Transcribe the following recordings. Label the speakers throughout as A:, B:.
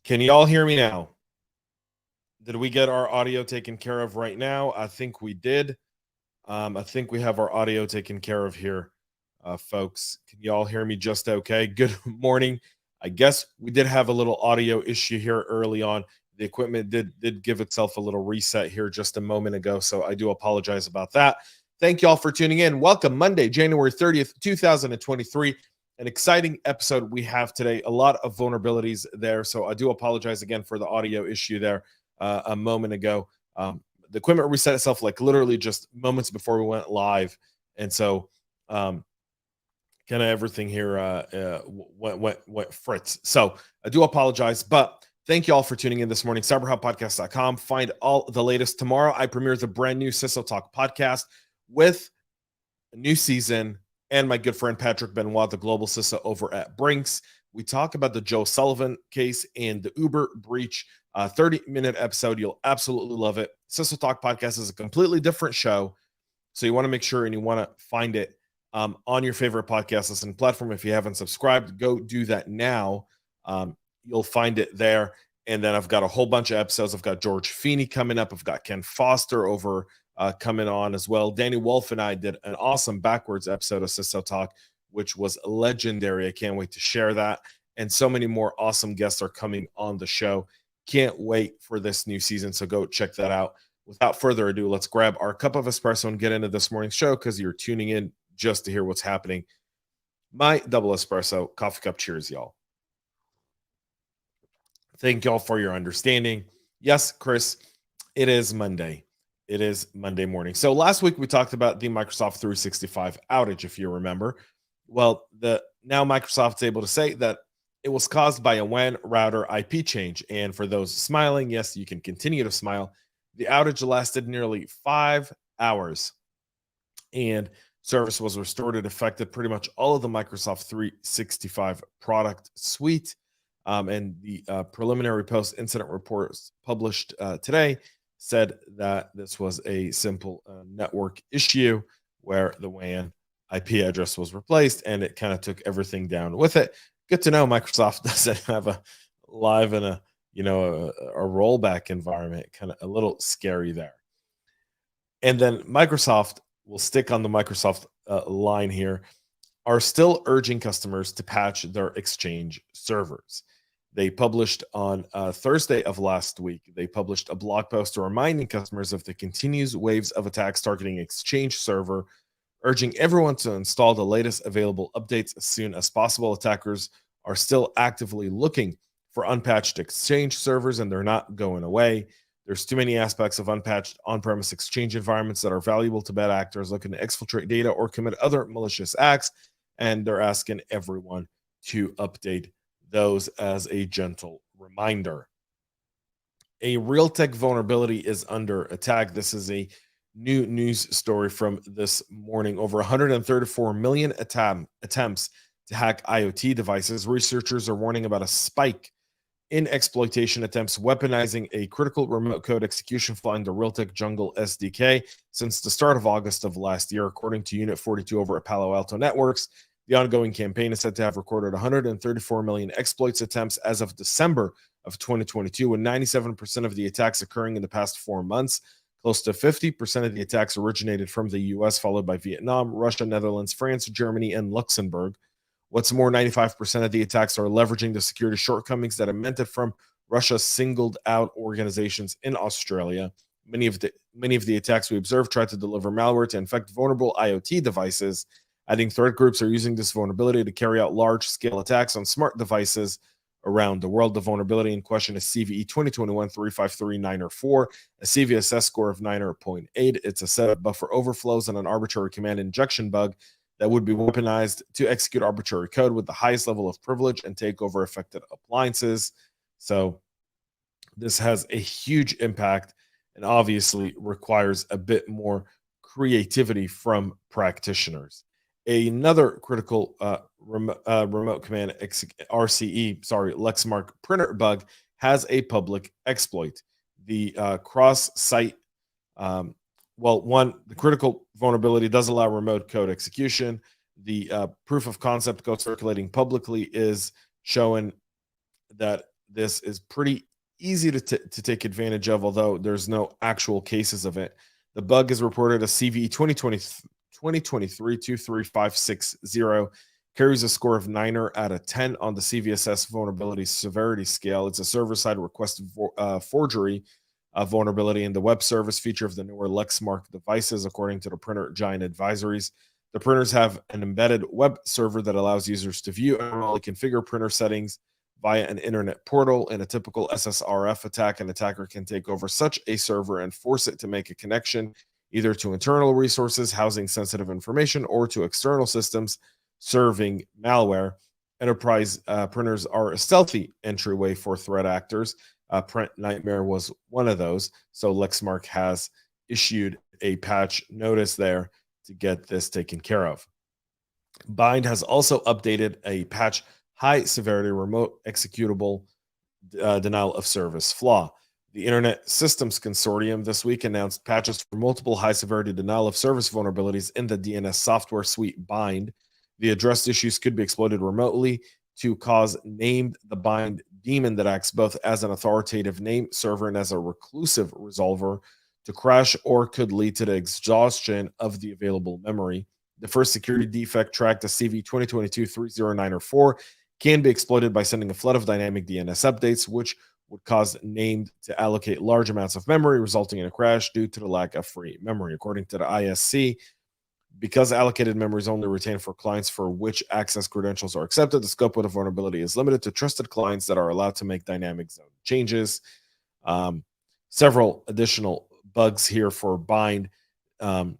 A: Can you all hear me now? Did we get our audio taken care of right now? I think we did. I think we have our audio taken care of here, folks. Can you all hear me just okay? Good morning. I guess we did have a little audio issue here early on. The equipment did give itself a little reset here just a moment ago, so I do apologize about that. Thank you all for tuning in. Welcome Monday, January 30th, 2023. An exciting episode we have today. A lot of vulnerabilities there, so I do apologize again for the audio issue there a moment ago. The equipment reset itself like literally just moments before we went live, and so kind of everything here went fritz. So I do apologize, but thank you all for tuning in this morning. CyberHubPodcast.com. Find all the latest. Tomorrow I premiere the brand new CISO Talk podcast with a new season and my good friend Patrick Benoit, the global CISO over at Brinks. We talk about the Joe Sullivan case and the Uber breach. 30-minute episode. You'll absolutely love it. CISO Talk podcast is a completely different show, so you want to make sure and you want to find it on your favorite podcast listening platform. If you haven't subscribed, go do that now. You'll find it there. And then I've got a whole bunch of episodes. I've got George Feeney coming up. I've got Ken Foster over coming on as well. Danny Wolf and I did an awesome backwards episode of CISO Talk, which was legendary. I can't wait to share that. And so many more awesome guests are coming on the show. Can't wait for this new season, so go check that out. Without further ado, let's grab our cup of espresso and get into this morning's show because you're tuning in just to hear what's happening. My double espresso, coffee cup cheers, y'all. Thank y'all for your understanding. Yes, Chris, it is Monday. It is Monday morning. So last week we talked about the Microsoft 365 outage, if you remember. Well, now Microsoft's able to say that it was caused by a WAN router IP change. And for those smiling, yes, you can continue to smile. The outage lasted nearly 5 hours and service was restored. It affected pretty much all of the Microsoft 365 product suite. And the preliminary post-incident reports published today said that this was a simple network issue where the WAN IP address was replaced and it kind of took everything down with it. Good to know Microsoft doesn't have a live and a rollback environment. Kind of a little scary there. And then Microsoft, will stick on the Microsoft line here, are still urging customers to patch their Exchange servers. They published on Thursday of last week, they published a blog post reminding customers of the continuous waves of attacks targeting Exchange server, urging everyone to install the latest available updates as soon as possible. Attackers are still actively looking for unpatched Exchange servers, and they're not going away. There's too many aspects of unpatched on-premise Exchange environments that are valuable to bad actors looking to exfiltrate data or commit other malicious acts, and they're asking everyone to update those as a gentle reminder. A Realtek vulnerability is under attack. This is a new news story from this morning. Over 134 million attempts to hack IoT devices. Researchers are warning about a spike in exploitation attempts, weaponizing a critical remote code execution flaw in the Realtek Jungle SDK since the start of August of last year, according to Unit 42 over at Palo Alto Networks. The ongoing campaign is said to have recorded 134 million exploits attempts as of December of 2022, with 97% of the attacks occurring in the past 4 months. Close to 50% of the attacks originated from the US, followed by Vietnam, Russia, Netherlands, France, Germany, and Luxembourg. What's more, 95% of the attacks are leveraging the security shortcomings that emanated from Russia's singled out organizations in Australia. Many of the attacks we observed tried to deliver malware to infect vulnerable IoT devices. Adding threat groups are using this vulnerability to carry out large-scale attacks on smart devices around the world. The vulnerability in question is CVE 2021-353-904, a CVSS score of 9.8. It's a set of buffer overflows and an arbitrary command injection bug that would be weaponized to execute arbitrary code with the highest level of privilege and take over affected appliances. So this has a impact impact and obviously requires a bit more creativity from practitioners. Another critical remote command RCE, Lexmark printer bug has a public exploit. The cross-site, the critical vulnerability does allow remote code execution. The proof of concept code circulating publicly is showing that this is pretty easy to take advantage of, although there's no actual cases of it. The bug is reported as CVE 2023-23560, carries a score of 9 out of 10 on the CVSS vulnerability severity scale. It's a server-side request forgery vulnerability in the web service feature of the newer Lexmark devices, according to the printer giant advisories. The printers have an embedded web server that allows users to view and remotely configure printer settings via an internet portal. In a typical SSRF attack, an attacker can take over such a server and force it to make a connection either to internal resources housing sensitive information or to external systems serving malware. Enterprise printers are a stealthy entryway for threat actors. Print Nightmare was one of those. So Lexmark has issued a patch notice there to get this taken care of. Bind has also updated a patch High-Severity remote executable denial of service flaw. The Internet Systems Consortium this week announced patches for multiple high-severity denial of service vulnerabilities in the DNS software suite Bind. The addressed issues could be exploited remotely to cause named the Bind daemon that acts both as an authoritative name server and as a reclusive resolver to crash, or could lead to the exhaustion of the available memory. The first security defect tracked as CV 2022-30904 can be exploited by sending a flood of dynamic DNS updates, which would cause named to allocate large amounts of memory, resulting in a crash due to the lack of free memory. According to the ISC, because allocated memory is only retained for clients for which access credentials are accepted, the scope of the vulnerability is limited to trusted clients that are allowed to make dynamic zone changes. Several additional bugs here for Bind on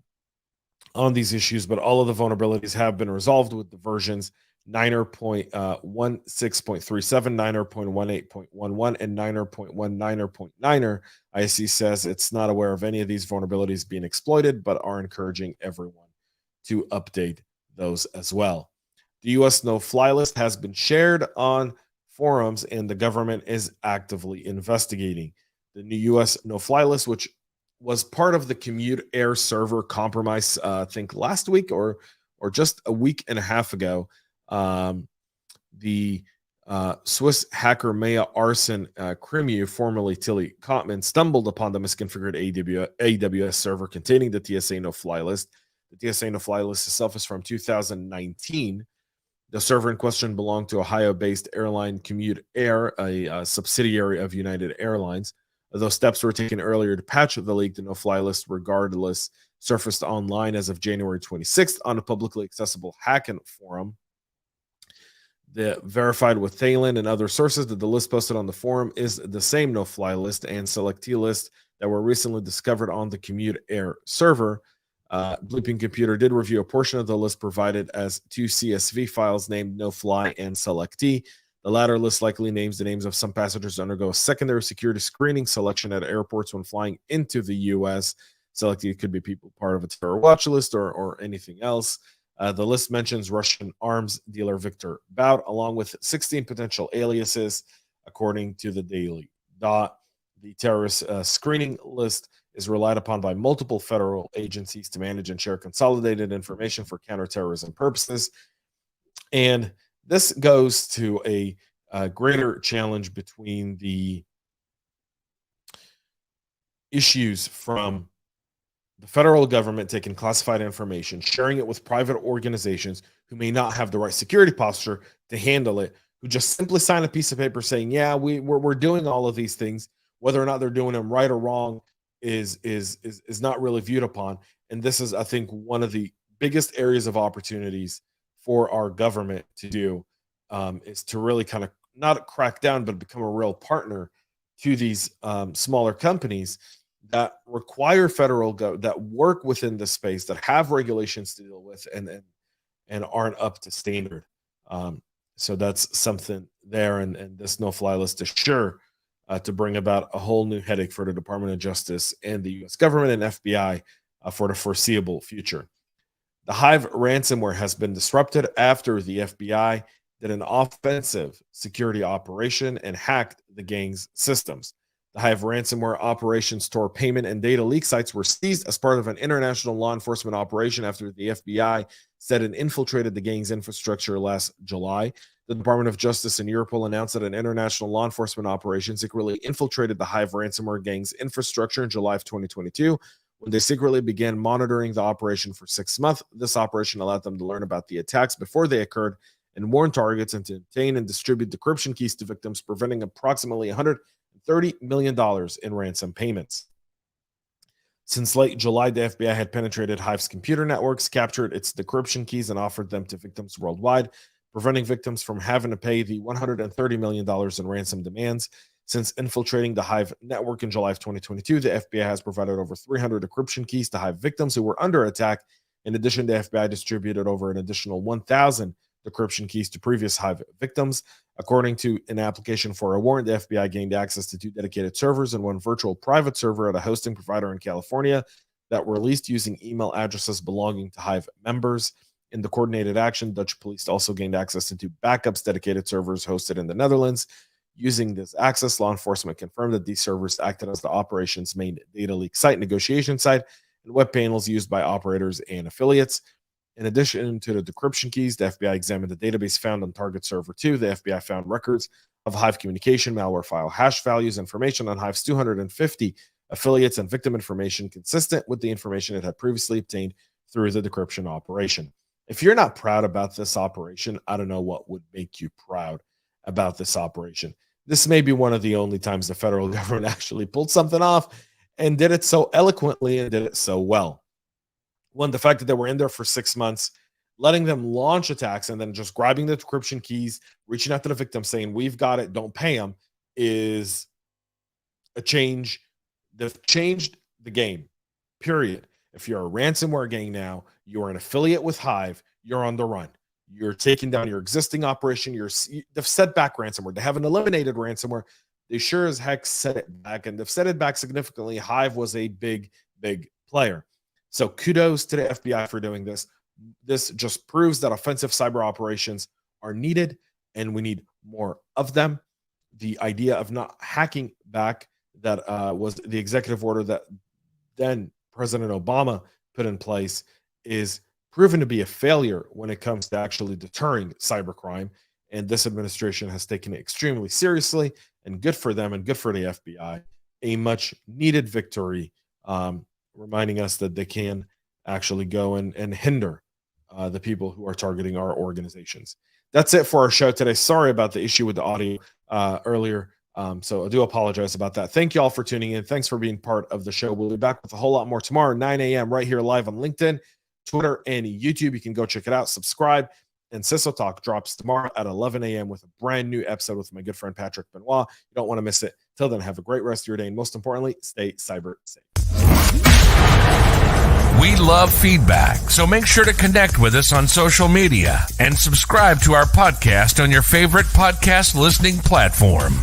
A: these issues, but all of the vulnerabilities have been resolved with the versions 9.16.37, 9.18.11, and 9.19.9. ISC says it's not aware of any of these vulnerabilities being exploited, but are encouraging everyone to update those as well. The U.S. no-fly list has been shared on forums, and the government is actively investigating. The new U.S. no-fly list, which was part of the Commute Air server compromise, I think last week or just a week and a half ago. The Swiss hacker Maya Arson Kremu, formerly Tilly Kotman, stumbled upon the misconfigured AWS server containing the TSA no-fly list. The TSA no-fly list itself is from 2019. The server in question belonged to Ohio-based airline Commute Air, a subsidiary of United Airlines. Although steps were taken earlier to patch the leak, the no-fly list regardless surfaced online as of January 26th on a publicly accessible Hacken forum. The verified with Thalen and other sources that the list posted on the forum is the same no-fly list and selectee list that were recently discovered on the Commute Air server. Bleeping Computer did review a portion of the list provided as two CSV files named no-fly and selectee. The latter list likely names the names of some passengers to undergo a secondary security screening selection at airports when flying into the U.S. Selectee could be people part of a terror watch list or anything else. The list mentions Russian arms dealer Victor Bout, along with 16 potential aliases, according to the Daily Dot. The terrorist screening list is relied upon by multiple federal agencies to manage and share consolidated information for counterterrorism purposes. And this goes to a greater challenge between the issues from the federal government taking classified information, sharing it with private organizations who may not have the right security posture to handle it, who just simply sign a piece of paper saying, yeah, we're doing all of these things. Whether or not they're doing them right or wrong is not really viewed upon. And this is, I think, one of the biggest areas of opportunities for our government to do, is to really kind of not crack down, but become a real partner to these smaller companies that require that work within the space, that have regulations to deal with, and aren't up to standard. So that's something there, and this no-fly list is sure to bring about a whole new headache for the Department of Justice and the U.S. government and FBI for the foreseeable future. The Hive ransomware has been disrupted after the FBI did an offensive security operation and hacked the gang's systems. The Hive ransomware operations tore payment and data leak sites were seized as part of an international law enforcement operation after the FBI said it infiltrated the gang's infrastructure last July. The Department of Justice in Europol announced that an international law enforcement operation secretly infiltrated the Hive ransomware gang's infrastructure in July of 2022. When they secretly began monitoring the operation for 6 months, this operation allowed them to learn about the attacks before they occurred and warn targets and to obtain and distribute decryption keys to victims, preventing approximately $130 million in ransom payments. Since late July, the FBI had penetrated Hive's computer networks, captured its decryption keys, and offered them to victims worldwide, preventing victims from having to pay the $130 million in ransom demands. Since infiltrating the Hive network in July of 2022, the FBI has provided over 300 decryption keys to Hive victims who were under attack. In addition, the FBI distributed over an additional 1,000 decryption keys to previous Hive victims. According to an application for a warrant, the FBI gained access to 2 dedicated servers and 1 virtual private server at a hosting provider in California that were released using email addresses belonging to Hive members. In the coordinated action, Dutch police also gained access to 2 backups dedicated servers hosted in the Netherlands. Using this access, law enforcement confirmed that these servers acted as the operation's main data leak site, negotiation site, and web panels used by operators and affiliates. In addition to the decryption keys, the FBI examined the database found on target server 2. The FBI found records of Hive communication, malware file hash values, information on Hive's 250 affiliates, and victim information consistent with the information it had previously obtained through the decryption operation. If you're not proud about this operation, I don't know what would make you proud about this operation. This may be one of the only times the federal government actually pulled something off and did it so eloquently and did it so well. One, the fact that they were in there for 6 months, letting them launch attacks and then just grabbing the decryption keys, reaching out to the victim saying, we've got it, don't pay them, is a change. They've changed the game, period. If you're a ransomware gang now, you're an affiliate with Hive, you're on the run. You're taking down your existing operation. They've set back ransomware. They haven't eliminated ransomware. They sure as heck set it back, and they've set it back significantly. Hive was a big, big player. So kudos to the FBI for doing this. This just proves that offensive cyber operations are needed, and we need more of them. The idea of not hacking back, that was the executive order that then President Obama put in place, is proven to be a failure when it comes to actually deterring cybercrime. And this administration has taken it extremely seriously, and good for them and good for the FBI. A much needed victory, reminding us that they can actually go and hinder the people who are targeting our organizations. That's it for our show today. Sorry about the issue with the audio earlier. So I do apologize about that. Thank you all for tuning in. Thanks for being part of the show. We'll be back with a whole lot more tomorrow, 9 a.m. right here live on LinkedIn, Twitter, and YouTube. You can go check it out, subscribe. And CISO Talk drops tomorrow at 11 a.m. with a brand new episode with my good friend Patrick Benoit. You don't want to miss it. Till then, have a great rest of your day. And most importantly, stay cyber safe.
B: We love feedback, so make sure to connect with us on social media and subscribe to our podcast on your favorite podcast listening platform.